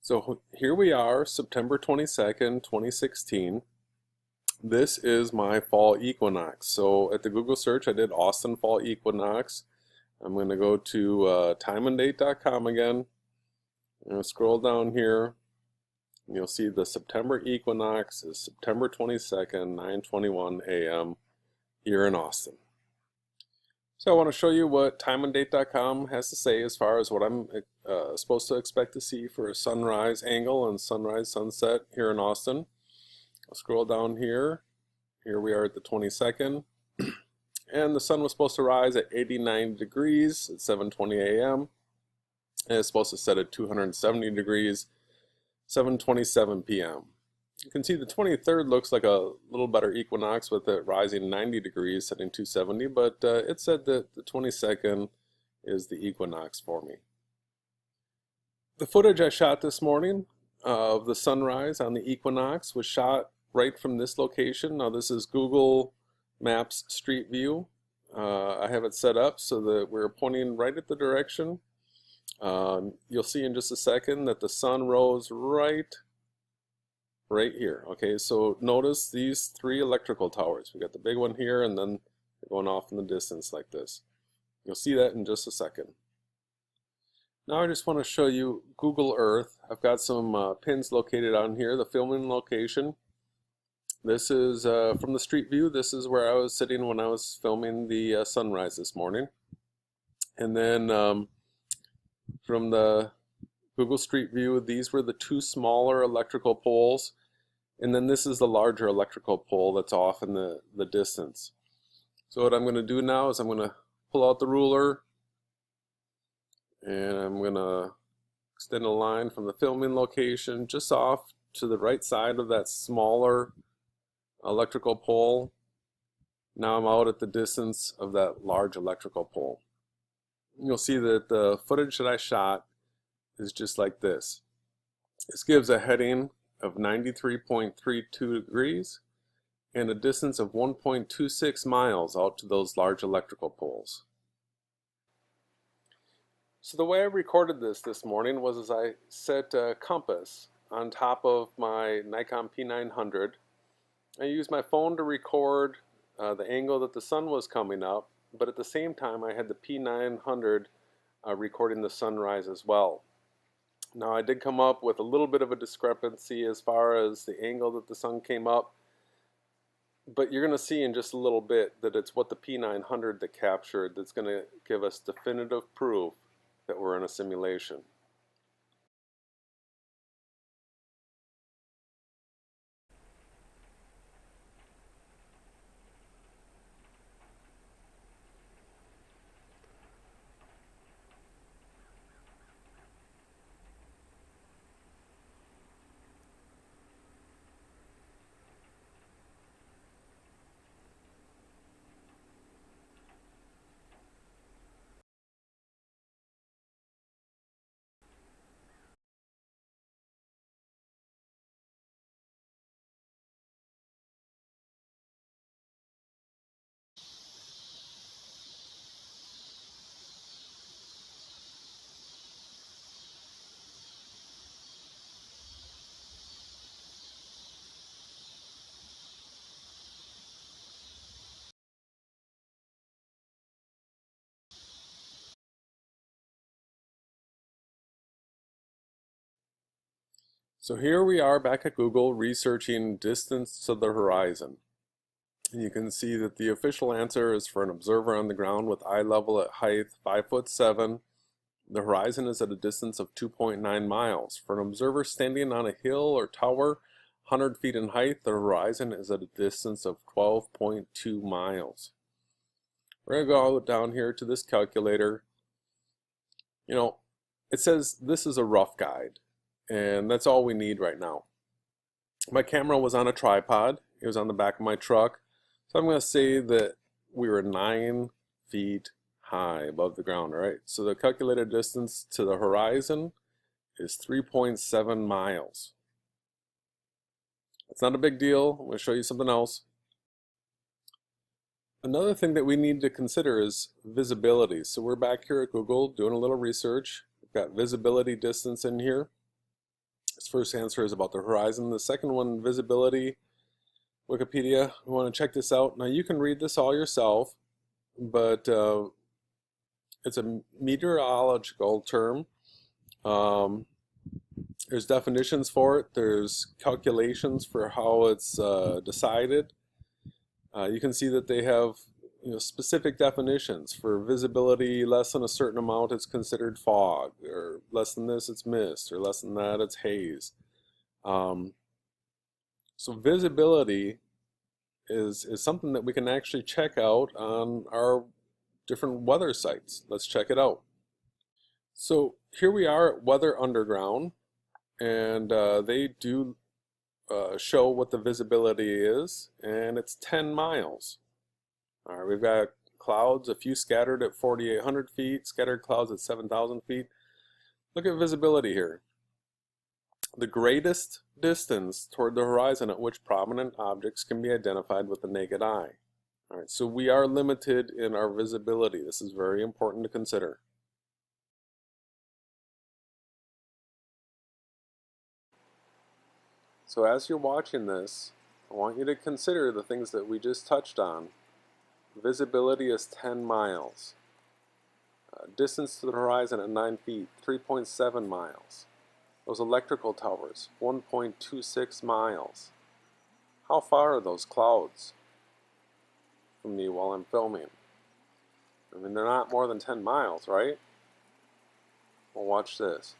So here we are, September 22nd, 2016. This is my fall equinox. So at the Google search, I did Austin fall equinox. I'm going to go to timeanddate.com again. I'm going to scroll down here. And you'll see the September equinox is September 22nd, 9:21 a.m. here in Austin. So I want to show you what timeanddate.com has to say as far as what I'm supposed to expect to see for a sunrise angle and sunrise sunset here in Austin. I'll scroll down here. Here we are at the 22nd. And the sun was supposed to rise at 89 degrees at 7:20 a.m. And it's supposed to set at 270 degrees, 7:27 p.m. You can see the 23rd looks like a little better equinox with it rising 90 degrees, setting 270, but it said that the 22nd is the equinox for me. The footage I shot this morning of the sunrise on the equinox was shot right from this location. Now this is Google Maps Street View. I have it set up so that we're pointing right at the direction. You'll see in just a second that the sun rose right here. Okay, so notice these three electrical towers. We got the big one here, and then they're going off in the distance like this. You'll see that in just a second. Now I just want to show you Google Earth. I've got some pins located on here, the filming location. This is from the street view. This is where I was sitting when I was filming the sunrise this morning. And then from the Google Street View, these were the two smaller electrical poles. And then this is the larger electrical pole that's off in the distance. So what I'm going to do now is I'm going to pull out the ruler and I'm going to extend a line from the filming location just off to the right side of that smaller electrical pole. Now I'm out at the distance of that large electrical pole. You'll see that the footage that I shot is just like this. This gives a heading of 93.32 degrees and a distance of 1.26 miles out to those large electrical poles. So the way I recorded this morning was as I set a compass on top of my Nikon P900. I used my phone to record the angle that the sun was coming up, but at the same time I had the P900 recording the sunrise as well. Now I did come up with a little bit of a discrepancy as far as the angle that the sun came up, but you're going to see in just a little bit that it's what the P900 that captured that's going to give us definitive proof that we're in a simulation. So here we are back at Google researching distance to the horizon. And you can see that the official answer is for an observer on the ground with eye level at height 5'7". The horizon is at a distance of 2.9 miles. For an observer standing on a hill or tower 100 feet in height, the horizon is at a distance of 12.2 miles. We're going to go down here to this calculator. You know, it says this is a rough guide, and that's all we need right now. My camera was on a tripod. It was on the back of my truck. So I'm going to say that we were 9 feet high above the ground, all right? So the calculated distance to the horizon is 3.7 miles. It's not a big deal. I'm going to show you something else. Another thing that we need to consider is visibility. So we're back here at Google doing a little research. We've got visibility distance in here. This first answer is about the horizon. The second one, visibility, Wikipedia. We want to check this out. Now you can read this all yourself, but it's a meteorological term. There's definitions for it. There's calculations for how it's decided. You can see that they have specific definitions. For visibility less than a certain amount, it's considered fog, or less than this, it's mist, or less than that, it's haze. So visibility is something that we can actually check out on our different weather sites. Let's check it out. So here we are at Weather Underground, and they do show what the visibility is, and it's 10 miles. All right, we've got clouds, a few scattered at 4,800 feet, scattered clouds at 7,000 feet. Look at visibility here. The greatest distance toward the horizon at which prominent objects can be identified with the naked eye. All right, so we are limited in our visibility. This is very important to consider. So as you're watching this, I want you to consider the things that we just touched on. Visibility is 10 miles. Distance to the horizon at 9 feet, 3.7 miles. Those electrical towers, 1.26 miles. How far are those clouds from me while I'm filming? I mean, they're not more than 10 miles, right? Well, watch this.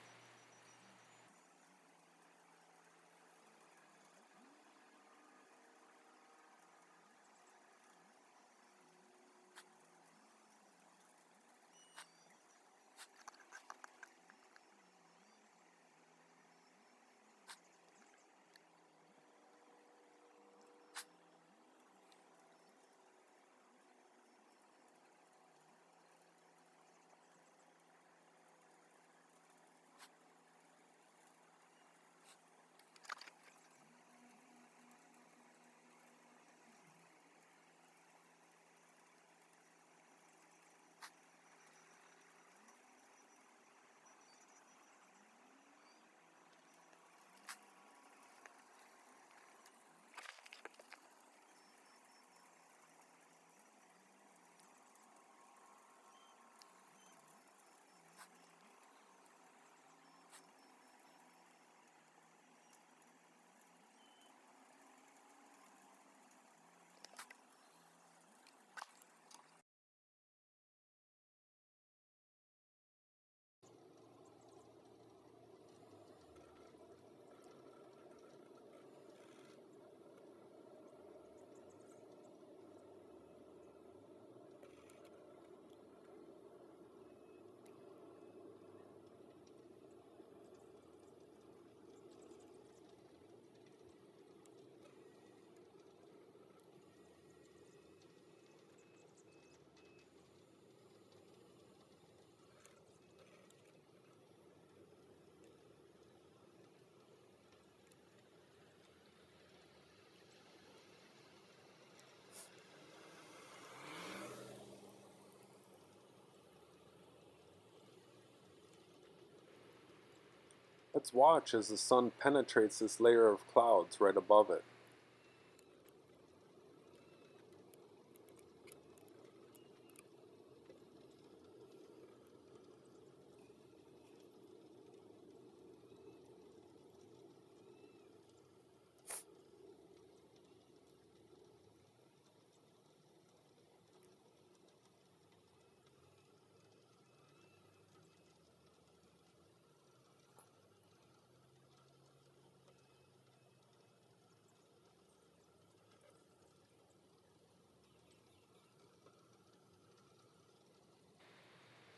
Let's watch as the sun penetrates this layer of clouds right above it.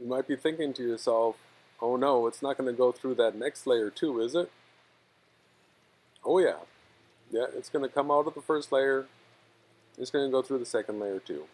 You might be thinking to yourself, oh no, it's not going to go through that next layer too, is it? Oh yeah. Yeah, it's going to come out of the first layer. It's going to go through the second layer too.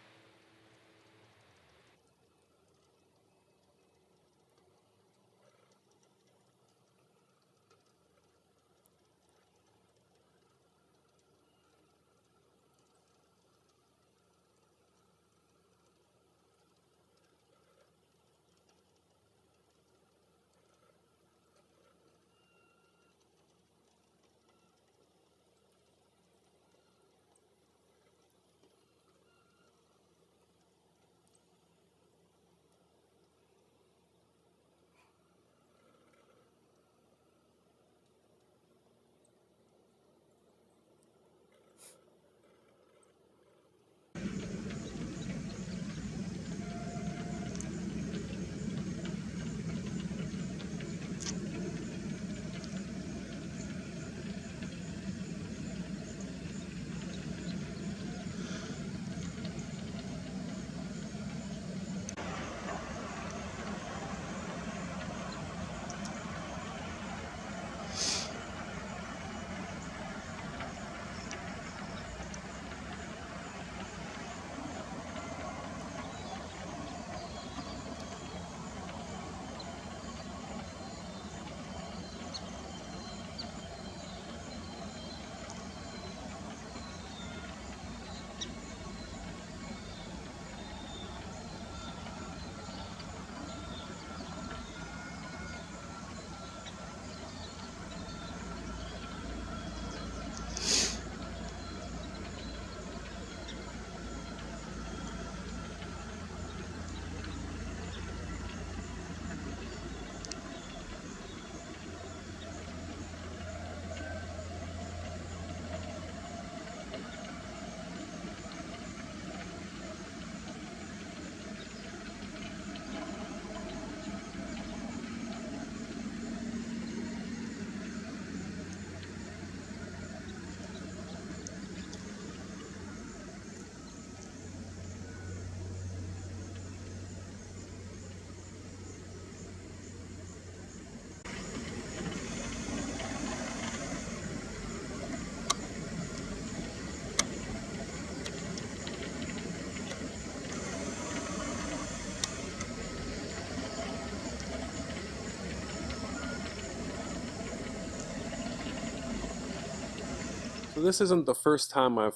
So this isn't the first time I've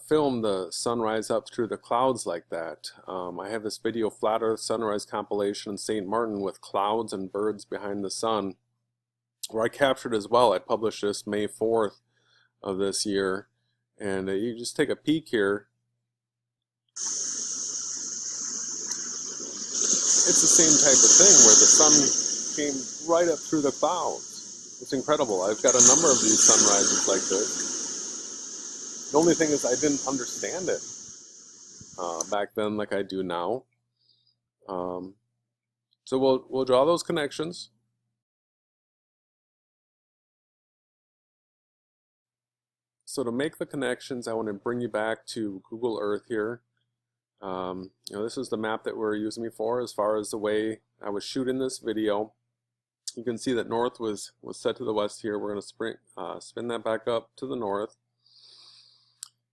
filmed the sunrise up through the clouds like that. I have this video Flat Earth Sunrise compilation in St. Martin with clouds and birds behind the sun, where I captured as well. I published this May 4th of this year, and you just take a peek here. It's the same type of thing where the sun came right up through the clouds. It's incredible. I've got a number of these sunrises like this. The only thing is I didn't understand it back then like I do now. So we'll draw those connections. So to make the connections, I want to bring you back to Google Earth here. This is the map that we're using before as far as the way I was shooting this video. You can see that north was set to the west here. We're going to spin that back up to the north.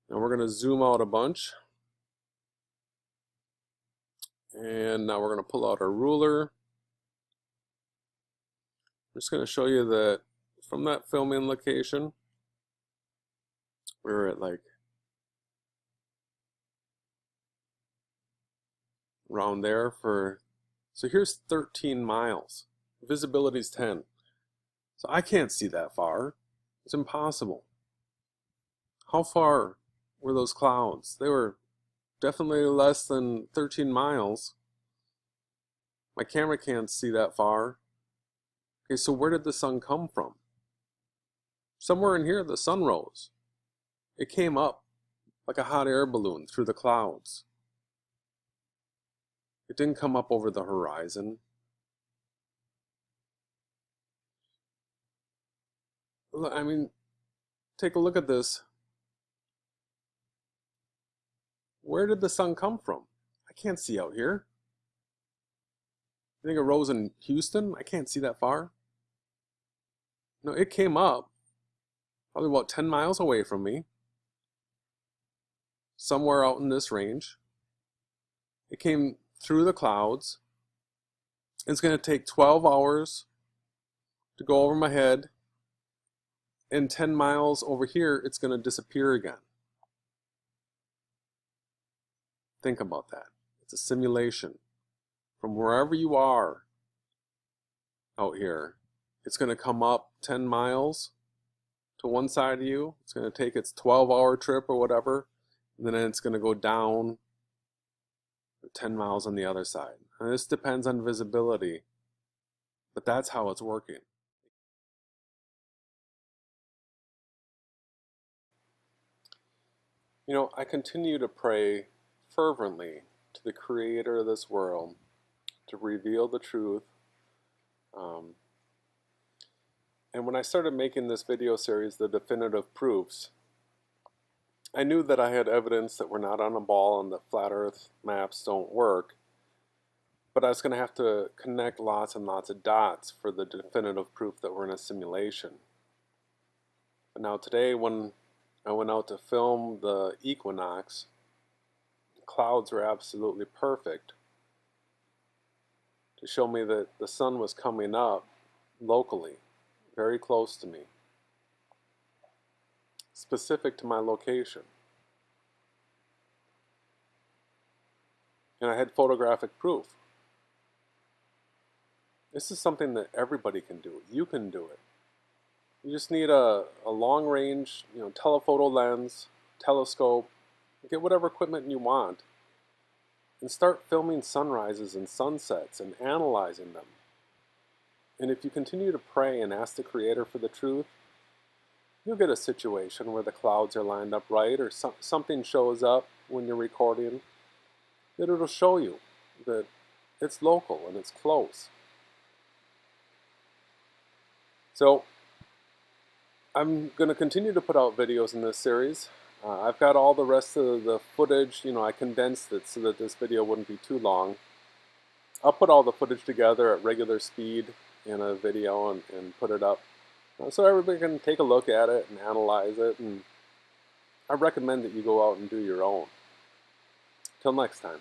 Now we're going to zoom out a bunch. And now we're going to pull out our ruler. I'm just going to show you that from that filming location, we're at like around there so here's 13 miles. Visibility is 10. So I can't see that far. It's impossible. How far were those clouds? They were definitely less than 13 miles. My camera can't see that far. Okay, so where did the sun come from? Somewhere in here the sun rose. It came up like a hot air balloon through the clouds. It didn't come up over the horizon. I mean, take a look at this. Where did the sun come from? I can't see out here. You think it rose in Houston? I can't see that far. No, it came up probably about 10 miles away from me. Somewhere out in this range. It came through the clouds. It's going to take 12 hours to go over my head. And 10 miles over here, it's going to disappear again. Think about that. It's a simulation. From wherever you are out here, it's going to come up 10 miles to one side of you. It's going to take its 12-hour trip or whatever. And then it's going to go down 10 miles on the other side. And this depends on visibility, but that's how it's working. I continue to pray fervently to the Creator of this world to reveal the truth. And when I started making this video series, The Definitive Proofs, I knew that I had evidence that we're not on a ball and that flat earth maps don't work, but I was going to have to connect lots and lots of dots for the definitive proof that we're in a simulation. But now today, when I went out to film the equinox, the clouds were absolutely perfect to show me that the sun was coming up locally, very close to me, specific to my location. And I had photographic proof. This is something that everybody can do. You can do it. You just need a long range, telephoto lens, telescope, get whatever equipment you want, and start filming sunrises and sunsets and analyzing them. And if you continue to pray and ask the Creator for the truth, you'll get a situation where the clouds are lined up right, or something shows up when you're recording, that it'll show you that it's local and it's close. So I'm going to continue to put out videos in this series. I've got all the rest of the footage, I condensed it so that this video wouldn't be too long. I'll put all the footage together at regular speed in a video and put it up so everybody can take a look at it and analyze it, and I recommend that you go out and do your own. Till next time.